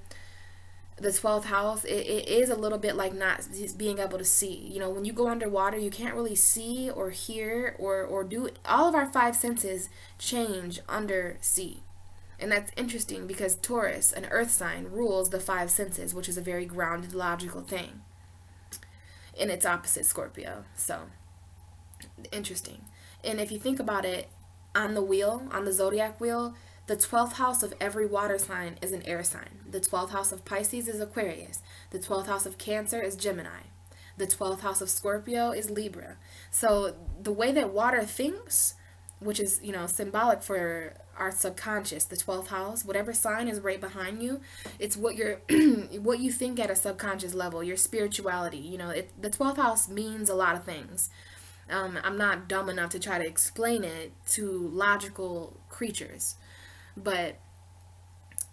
the 12th house, it is a little bit like not being able to see. You know, when you go underwater, you can't really see or hear or do. All of our 5 senses change under sea. And that's interesting because Taurus, an earth sign, rules the 5 senses, which is a very grounded, logical thing. And it's opposite Scorpio. So, interesting. And if you think about it, on the wheel, on the zodiac wheel, the 12th house of every water sign is an air sign. The 12th house of Pisces is Aquarius. The 12th house of Cancer is Gemini. The 12th house of Scorpio is Libra. So the way that water thinks, which is, you know, symbolic for our subconscious, the 12th house, whatever sign is right behind you, it's what you're what you think at a subconscious level, your spirituality. You know, the 12th house means a lot of things. I'm not dumb enough to try to explain it to logical creatures. But,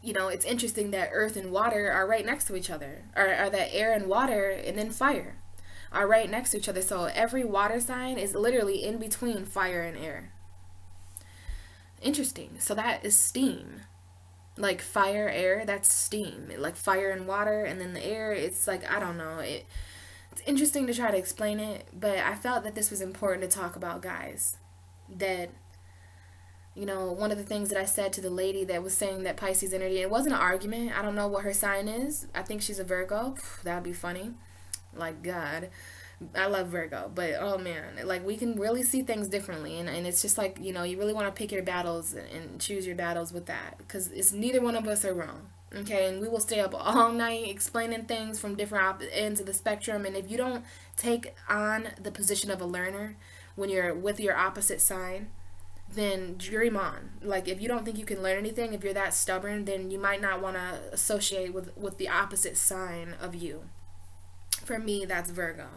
you know, it's interesting that earth and water are right next to each other. Or that air and water and then fire are right next to each other. So every water sign is literally in between fire and air. Interesting. So that is steam. Like fire, air, that's steam. Like fire and water, and then the air, it's like, I don't know. It's interesting to try to explain it, but I felt that this was important to talk about, guys. That, you know, one of the things that I said to the lady that was saying that Pisces energy, it wasn't an argument. I don't know what her sign is. I think she's a Virgo. That'd be funny. Like, God. I love Virgo. But, oh, man. Like, we can really see things differently. And it's just like, you know, you really want to pick your battles and choose your battles with that. Because it's neither one of us are wrong. Okay? And we will stay up all night explaining things from different ends of the spectrum. And if you don't take on the position of a learner when you're with your opposite sign, then dream on. Like, if you don't think you can learn anything, if you're that stubborn, then you might not want to associate with the opposite sign of you. For me, that's Virgo.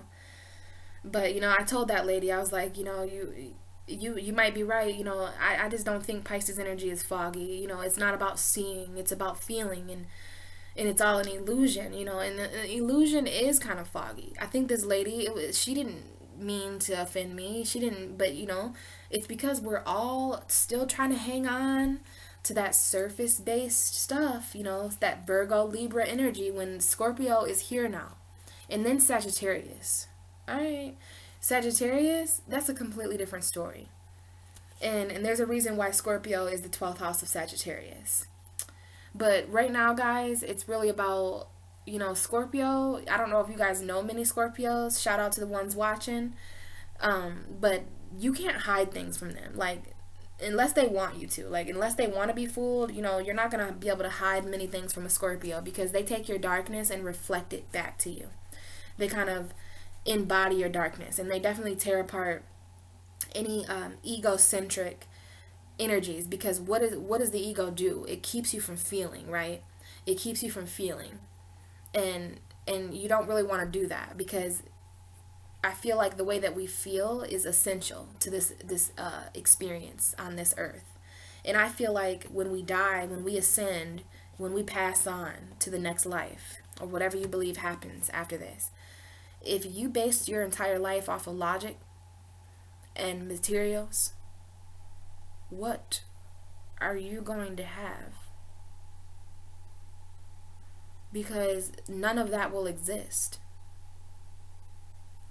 But I told that lady, I was like, you might be right. I just don't think Pisces energy is foggy. It's not about seeing, it's about feeling, and it's all an illusion. And the illusion is kind of foggy. I think this lady, she didn't mean to offend me. She didn't, but it's because we're all still trying to hang on to that surface based stuff. It's that Virgo Libra energy, when Scorpio is here now. And then Sagittarius. All right. Sagittarius, that's a completely different story. And there's a reason why Scorpio is the 12th house of Sagittarius. But right now, guys, it's really about, Scorpio. I don't know if you guys know many Scorpios. Shout out to the ones watching. But you can't hide things from them. Like, unless they want you to. Like, unless they want to be fooled, you're not going to be able to hide many things from a Scorpio, because they take your darkness and reflect it back to you. They kind of embody your darkness, and they definitely tear apart any egocentric energies, because what does the ego do? It keeps you from feeling, right? It keeps you from feeling, and you don't really want to do that, because I feel like the way that we feel is essential to this experience on this earth. And I feel like when we die, when we ascend, when we pass on to the next life, or whatever you believe happens after this, if you based your entire life off of logic and materials, what are you going to have? Because none of that will exist.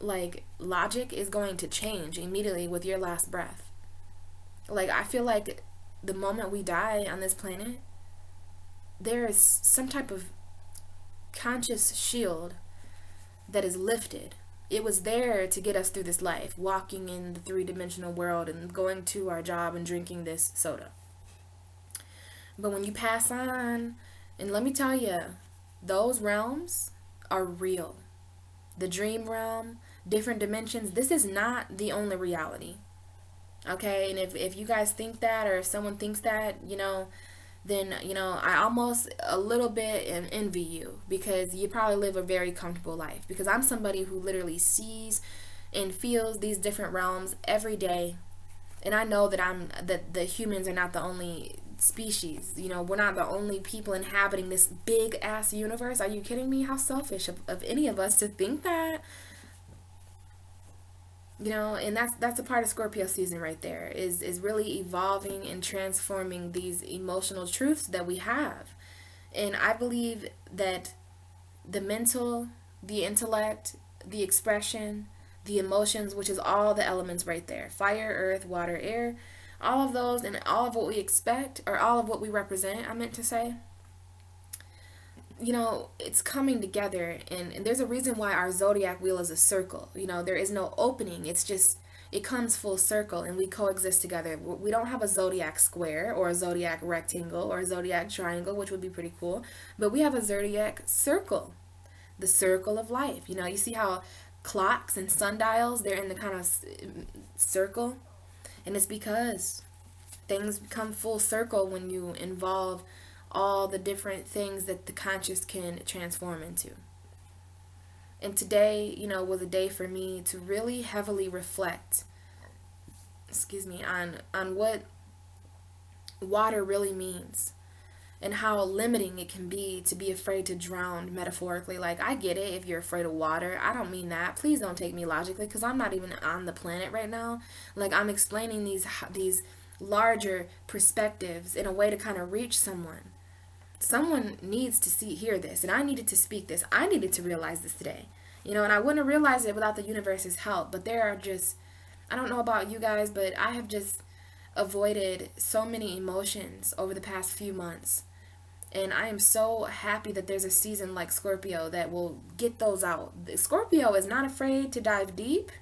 Like, logic is going to change immediately with your last breath. Like, I feel like the moment we die on this planet, there is some type of conscious shield that is lifted. It was there to get us through this life, walking in the three-dimensional world and going to our job and drinking this soda. But when you pass on, and let me tell you, those realms are real. The dream realm, different dimensions, this is not the only reality. Okay? And if you guys think that, or if someone thinks that, then, I almost a little bit envy you, because you probably live a very comfortable life. Because I'm somebody who literally sees and feels these different realms every day. And I know that the humans are not the only species. We're not the only people inhabiting this big ass universe. Are you kidding me? How selfish of any of us to think that. And that's a part of Scorpio season right there, is really evolving and transforming these emotional truths that we have. And I believe that the mental, the intellect, the expression, the emotions, which is all the elements right there, fire, earth, water, air, all of those, and all of what we expect, or all of what we represent, I meant to say, it's coming together, and there's a reason why our zodiac wheel is a circle. There is no opening. It's just, it comes full circle, and we coexist together. We don't have a zodiac square, or a zodiac rectangle, or a zodiac triangle, which would be pretty cool, but we have a zodiac circle, the circle of life. You see how clocks and sundials, they're in the kind of circle, and it's because things become full circle when you involve all the different things that the conscious can transform into. And today, was a day for me to really heavily reflect, on what water really means, and how limiting it can be to be afraid to drown, metaphorically. Like, I get it if you're afraid of water. I don't mean that. Please don't take me logically, because I'm not even on the planet right now. Like, I'm explaining these larger perspectives in a way to kind of reach someone. Someone needs to hear this, and I needed to speak this. I needed to realize this today, and I wouldn't have realized it without the universe's help. But there are just, I don't know about you guys, but I have just avoided so many emotions over the past few months, and I am so happy that there's a season like Scorpio that will get those out. Scorpio is not afraid to dive deep.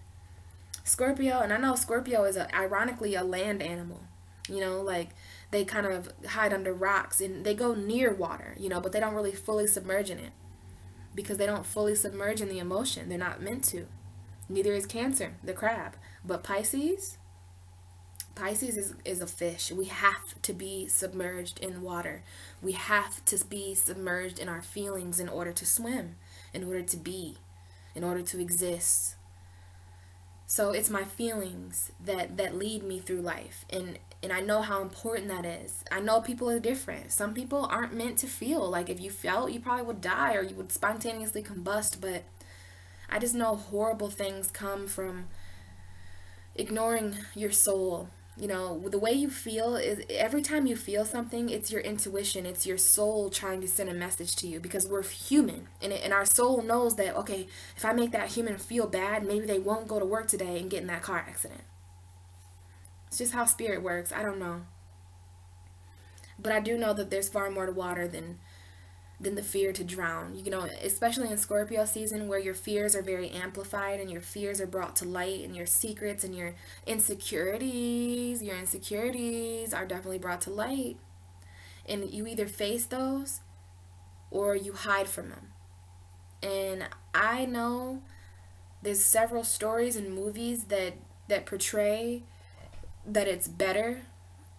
Scorpio, and I know Scorpio is ironically a land animal, like, they kind of hide under rocks, and they go near water, but they don't really fully submerge in it, because they don't fully submerge in the emotion. They're not meant to. Neither is Cancer, the crab. But Pisces is a fish. We have to be submerged in water. We have to be submerged in our feelings in order to swim, in order to be. in order to exist. So it's my feelings that lead me through life. And I know how important that is. I know people are different. Some people aren't meant to feel. Like if you felt, you probably would die or you would spontaneously combust. But I just know horrible things come from ignoring your soul. You know, the way you feel is every time you feel something, it's your intuition, it's your soul trying to send a message to you, because we're human, and our soul knows that, okay, if I make that human feel bad, maybe they won't go to work today and get in that car accident. It's just how spirit works. I don't know. But I do know that there's far more to water than the fear to drown. You know, especially in Scorpio season, where your fears are very amplified and your fears are brought to light, and your secrets and your insecurities are definitely brought to light. And you either face those or you hide from them. And I know there's several stories and movies that portray that it's better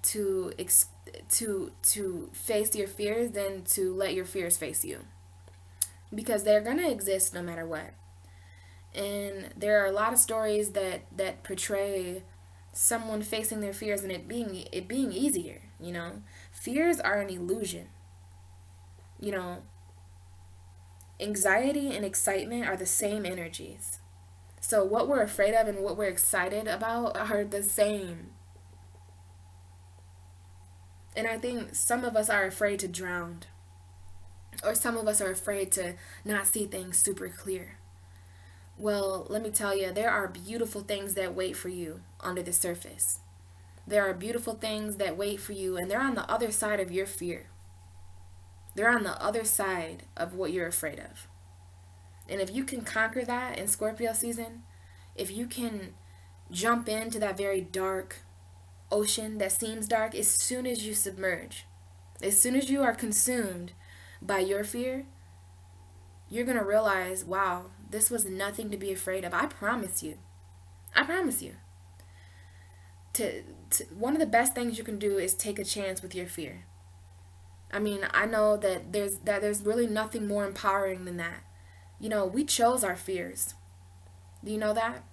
to face your fears than to let your fears face you, because they're gonna exist no matter what. And there are a lot of stories that portray someone facing their fears and it being easier. You know, fears are an illusion. You know, anxiety and excitement are the same energies. So what we're afraid of and what we're excited about are the same. And I think some of us are afraid to drown. Or some of us are afraid to not see things super clear. Well, let me tell you, there are beautiful things that wait for you under the surface. There are beautiful things that wait for you, and they're on the other side of your fear. They're on the other side of what you're afraid of. And if you can conquer that in Scorpio season, if you can jump into that very dark ocean that seems dark, as soon as you submerge, as soon as you are consumed by your fear, you're going to realize, wow, this was nothing to be afraid of. I promise you. I promise you. One of the best things you can do is take a chance with your fear. I mean, I know that there's really nothing more empowering than that. You know, we chose our fears. Do you know that?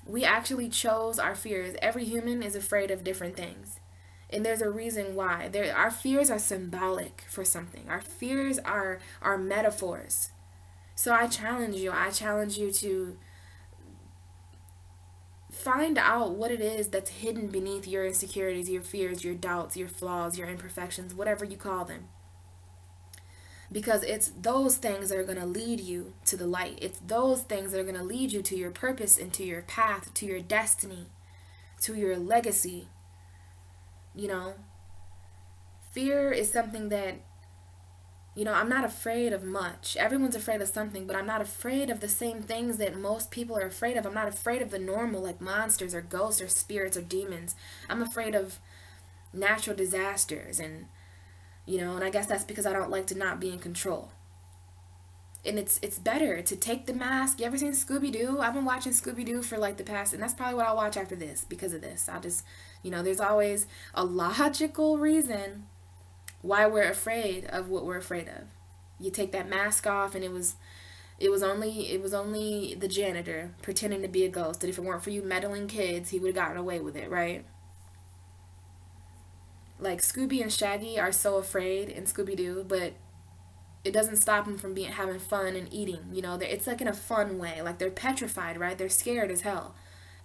We actually chose our fears. Every human is afraid of different things. And there's a reason why. Our fears are symbolic for something. Our fears are metaphors. So I challenge you. I challenge you to find out what it is that's hidden beneath your insecurities, your fears, your doubts, your flaws, your imperfections, whatever you call them. Because it's those things that are going to lead you to the light. It's those things that are going to lead you to your purpose and to your path, to your destiny, to your legacy. You know, fear is something that, you know, I'm not afraid of much. Everyone's afraid of something, but I'm not afraid of the same things that most people are afraid of. I'm not afraid of the normal, like monsters or ghosts or spirits or demons. I'm afraid of natural disasters, and you know, and I guess that's because I don't like to not be in control. And it's better to take the mask. You ever seen Scooby-Doo? I've been watching Scooby-Doo for like the past, and that's probably what I'll watch after this because of this. I just, you know, there's always a logical reason why we're afraid of what we're afraid of. You take that mask off, and it was only the janitor pretending to be a ghost. That if it weren't for you meddling kids, he would have gotten away with it, right? Like Scooby and Shaggy are so afraid in Scooby-Doo, but it doesn't stop them from having fun and eating. You know, it's like in a fun way. Like they're petrified, right? They're scared as hell,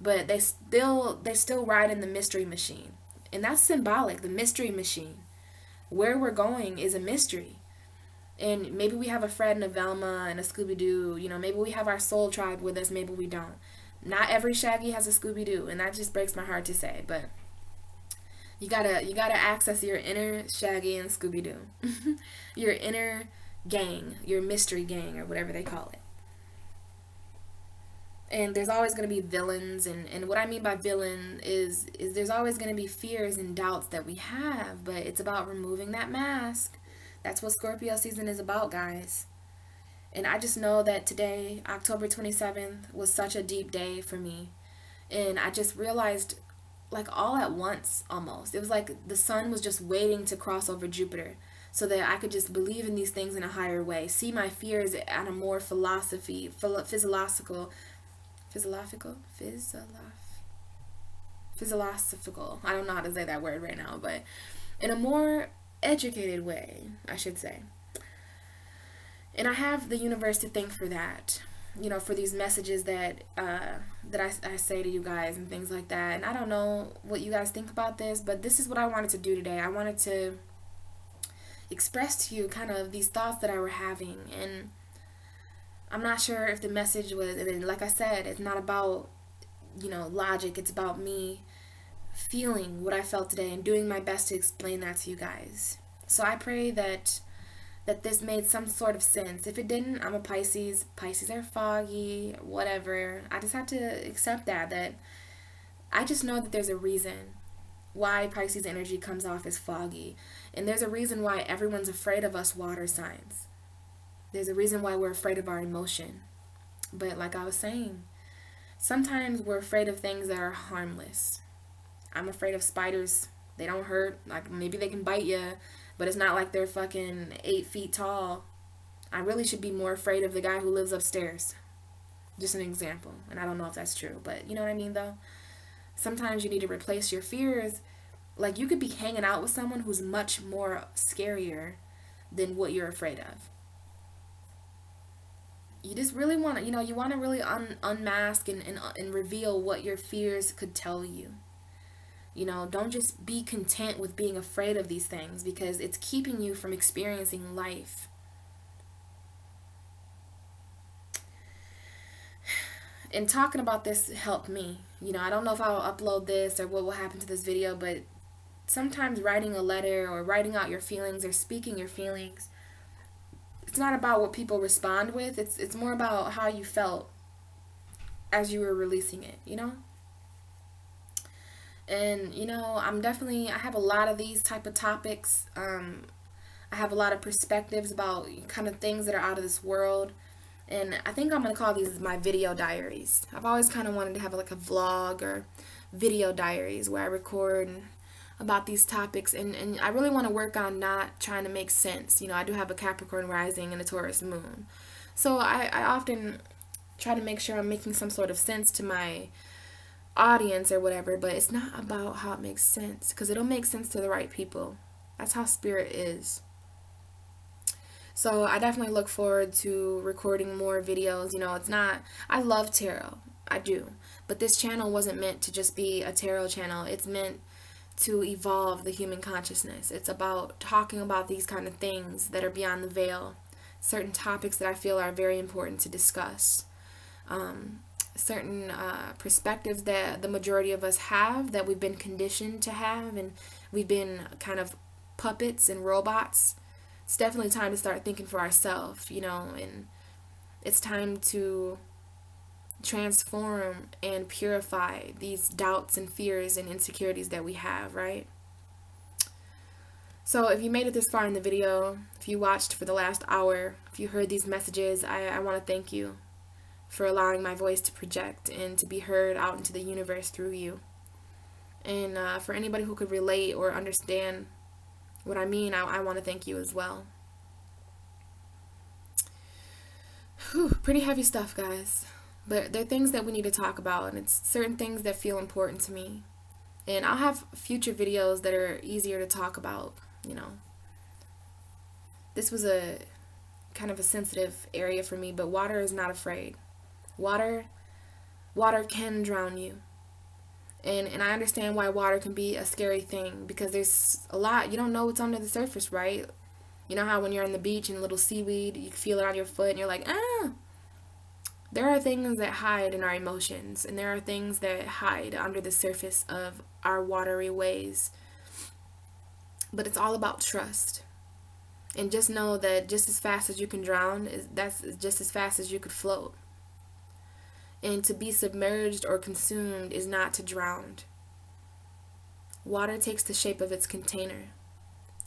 but they still ride in the mystery machine, and that's symbolic. The mystery machine, where we're going, is a mystery. And maybe we have a Fred and a Velma and a Scooby-Doo. You know, maybe we have our soul tribe with us. Maybe we don't. Not every Shaggy has a Scooby-Doo, and that just breaks my heart to say, but you gotta access your inner Shaggy and Scooby-Doo. Your inner gang, your mystery gang, or whatever they call it. And there's always going to be villains, and what I mean by villain is there's always going to be fears and doubts that we have, but it's about removing that mask. That's what Scorpio season is about, guys. And I just know that today, October 27th, was such a deep day for me. And I just realized, like all at once almost, it was like the sun was just waiting to cross over Jupiter so that I could just believe in these things in a higher way, see my fears at a more physiological, I don't know how to say that word right now, but in a more educated way, I should say. And I have the universe to thank for that, you know, for these messages that I say to you guys and things like that. And I don't know what you guys think about this, but this is what I wanted to do today. I wanted to express to you kind of these thoughts that I were having. And I'm not sure if the message was, and like I said, it's not about, you know, logic. It's about me feeling what I felt today and doing my best to explain that to you guys. So I pray that this made some sort of sense. If it didn't, I'm a Pisces. Pisces are foggy, whatever. I just have to accept that I just know that there's a reason why Pisces energy comes off as foggy. And there's a reason why everyone's afraid of us water signs. There's a reason why we're afraid of our emotion. But like I was saying, sometimes we're afraid of things that are harmless. I'm afraid of spiders. They don't hurt. Like, maybe they can bite you, but it's not like they're fucking 8 feet tall. I really should be more afraid of the guy who lives upstairs. Just an example. And I don't know if that's true, but you know what I mean, though? Sometimes you need to replace your fears. Like, you could be hanging out with someone who's much more scarier than what you're afraid of. You just really want to, you know, you want to really unmask and reveal what your fears could tell you. You know, don't just be content with being afraid of these things, because it's keeping you from experiencing life. And talking about this helped me. You know, I don't know if I'll upload this or what will happen to this video, but sometimes writing a letter or writing out your feelings or speaking your feelings, it's not about what people respond with. It's more about how you felt as you were releasing it, you know? And, you know, I have a lot of these type of topics. I have a lot of perspectives about kind of things that are out of this world. And I think I'm going to call these my video diaries. I've always kind of wanted to have like a vlog or video diaries where I record about these topics. And I really want to work on not trying to make sense. You know, I do have a Capricorn rising and a Taurus moon. So I often try to make sure I'm making some sort of sense to my audience or whatever, but it's not about how it makes sense, because it'll make sense to the right people. That's how spirit is. So I definitely look forward to recording more videos. You know, I love tarot, I do, but this channel wasn't meant to just be a tarot channel. It's meant to evolve the human consciousness. It's about talking about these kind of things that are beyond the veil, certain topics that I feel are very important to discuss. Certain perspectives that the majority of us have, that we've been conditioned to have, and we've been kind of puppets and robots. It's definitely time to start thinking for ourselves, you know, and it's time to transform and purify these doubts and fears and insecurities that we have, right? So if you made it this far in the video, if you watched for the last hour, if you heard these messages, I want to thank you for allowing my voice to project and to be heard out into the universe through you. And for anybody who could relate or understand what I mean, I want to thank you as well. Whew, pretty heavy stuff, guys. But there are things that we need to talk about, and it's certain things that feel important to me. And I'll have future videos that are easier to talk about, you know. This was a kind of a sensitive area for me, but water is not afraid. Water can drown you. And I understand why water can be a scary thing, because there's a lot, you don't know what's under the surface, right? You know how when you're on the beach and little seaweed, you feel it on your foot and you're like, ah. There are things that hide in our emotions, and there are things that hide under the surface of our watery ways. But it's all about trust. And just know that just as fast as you can drown, that's just as fast as you could float. And to be submerged or consumed is not to drown. Water takes the shape of its container.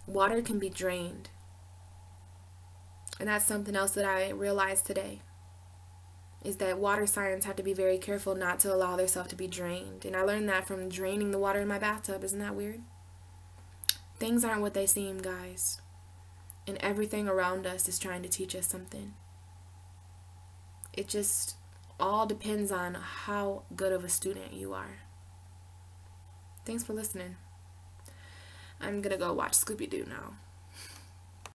Water can be drained. And that's something else that I realized today, is that water signs have to be very careful not to allow themselves to be drained. And I learned that from draining the water in my bathtub. Isn't that weird? Things aren't what they seem, guys. And everything around us is trying to teach us something. It just all depends on how good of a student you are. Thanks for listening. I'm gonna go watch Scooby-Doo now.